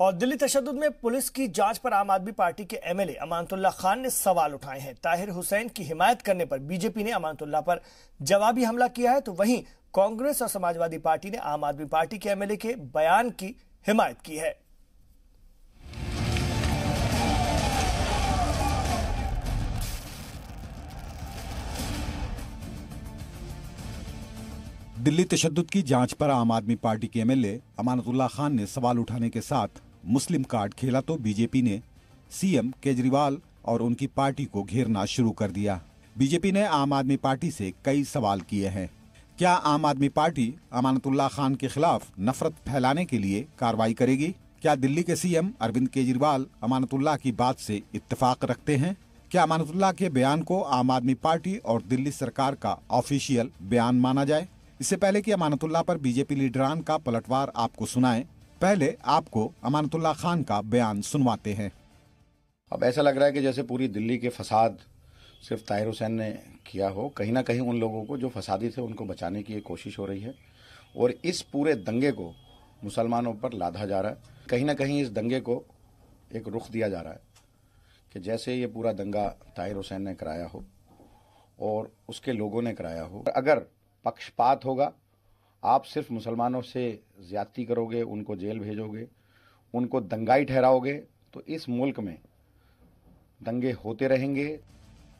और दिल्ली तशद्दुद में पुलिस की जांच पर आम आदमी पार्टी के एमएलए अमानतुल्लाह खान ने सवाल उठाए हैं। ताहिर हुसैन की हिमायत करने पर बीजेपी ने अमानतुल्लाह पर जवाबी हमला किया है, तो वहीं कांग्रेस और समाजवादी पार्टी ने आम आदमी पार्टी के एमएलए के बयान की हिमायत की है। दिल्ली तशद्दुद की जांच पर आम आदमी पार्टी के एमएलए अमानतुल्लाह खान ने सवाल उठाने के साथ मुस्लिम कार्ड खेला तो बीजेपी ने सीएम केजरीवाल और उनकी पार्टी को घेरना शुरू कर दिया। बीजेपी ने आम आदमी पार्टी से कई सवाल किए हैं। क्या आम आदमी पार्टी अमानतुल्लाह खान के खिलाफ नफरत फैलाने के लिए कार्रवाई करेगी? क्या दिल्ली के सीएम अरविंद केजरीवाल अमानतुल्लाह की बात से इत्तेफाक रखते हैं? क्या अमानतुल्लाह के बयान को आम आदमी पार्टी और दिल्ली सरकार का ऑफिशियल बयान माना जाए? इससे पहले कि अमानतुल्लाह पर बीजेपी लीडरान का पलटवार आपको सुनाएं, पहले आपको अमानतुल्लाह खान का बयान सुनवाते हैं। अब ऐसा लग रहा है कि जैसे पूरी दिल्ली के फसाद सिर्फ ताहिर हुसैन ने किया हो। कहीं ना कहीं उन लोगों को जो फसादी थे उनको बचाने की एक कोशिश हो रही है और इस पूरे दंगे को मुसलमानों पर लादा जा रहा है। कहीं ना कहीं इस दंगे को एक रुख दिया जा रहा है कि जैसे ये पूरा दंगा ताहिर हुसैन ने कराया हो और उसके लोगों ने कराया हो। अगर पक्षपात होगा, आप सिर्फ मुसलमानों से ज्यादती करोगे, उनको जेल भेजोगे, उनको दंगाई ठहराओगे, तो इस मुल्क में दंगे होते रहेंगे।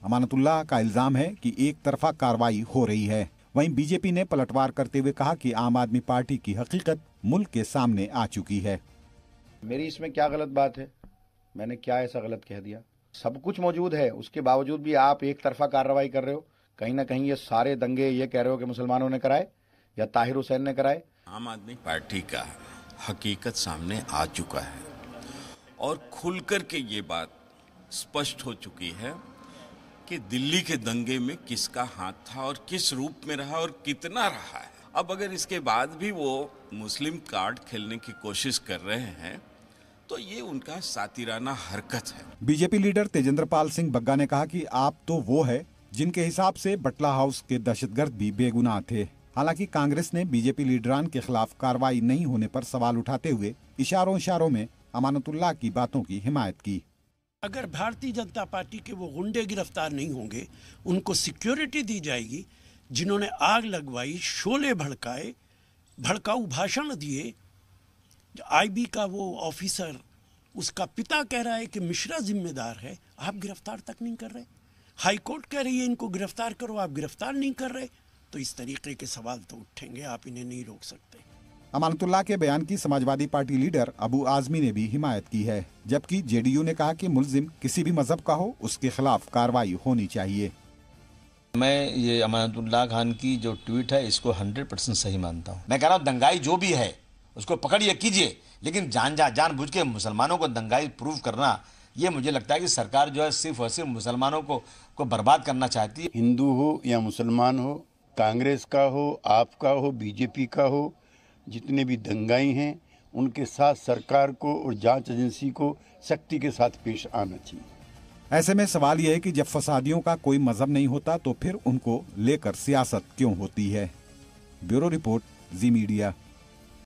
अमानतुल्लाह का इल्जाम है कि एक तरफा कार्रवाई हो रही है। वहीं बीजेपी ने पलटवार करते हुए कहा कि आम आदमी पार्टी की हकीकत मुल्क के सामने आ चुकी है। मेरी इसमें क्या गलत बात है? मैंने क्या ऐसा गलत कह दिया? सब कुछ मौजूद है, उसके बावजूद भी आप एक तरफा कार्रवाई कर रहे हो। कहीं ना कहीं ये सारे दंगे ये कह रहे हो कि मुसलमानों ने कराए या ताहिर हुसैन ने कराए। आम आदमी पार्टी का हकीकत सामने आ चुका है और खुलकर के ये बात स्पष्ट हो चुकी है कि दिल्ली के दंगे में किसका हाथ था और किस रूप में रहा और कितना रहा है। अब अगर इसके बाद भी वो मुस्लिम कार्ड खेलने की कोशिश कर रहे हैं तो ये उनका सातिराना हरकत है। बीजेपी लीडर तेजेंद्र पाल सिंह बग्गा ने कहा कि आप तो वो है जिनके हिसाब से बटला हाउस के दहशतगर्द भी बेगुनाह थे। हालांकि कांग्रेस ने बीजेपी लीडरान के खिलाफ कार्रवाई नहीं होने पर सवाल उठाते हुए इशारों में अमानतुल्लाह की बातों की हिमायत की। अगर भारतीय जनता पार्टी के वो गुंडे गिरफ्तार नहीं होंगे, उनको सिक्योरिटी दी जाएगी, जिन्होंने आग लगवाई, शोले भड़काए, भड़काऊ भाषण दिए, आईबी का वो ऑफिसर उसका पिता कह रहा है कि मिश्रा जिम्मेदार है, आप गिरफ्तार तक नहीं कर रहे। हाई कोर्ट कह रही है इनको गिरफ्तार करो, आप गिरफ्तार नहीं कर रहे, तो इस तरीके के सवाल तो उठेंगे, आप इन्हें नहीं रोक सकते। अमानतुल्लाह के बयान की समाजवादी पार्टी लीडर अबू आजमी ने भी हिमायत की है, जबकि जेडीयू ने कहा कि मुल्जिम किसी भी मजहब का हो उसके खिलाफ कार्रवाई होनी चाहिए। मैं ये अमानतुल्लाह खान की जो ट्वीट है इसको 100% सही मानता हूँ। मैं कह रहा हूँ दंगाई जो भी है उसको पकड़िए, कीजिए, लेकिन जानबूझ के मुसलमानों को दंगाई प्रूव करना, ये मुझे लगता है कि सरकार जो है सिर्फ और सिर्फ मुसलमानों को बर्बाद करना चाहती है। हिंदू हो या मुसलमान हो, कांग्रेस का हो, आपका हो, बीजेपी का हो, जितने भी दंगाई हैं उनके साथ सरकार को और जांच एजेंसी को सख्ती के साथ पेश आना चाहिए। ऐसे में सवाल यह है कि जब फसादियों का कोई मजहब नहीं होता तो फिर उनको लेकर सियासत क्यों होती है? ब्यूरो रिपोर्ट, जी मीडिया।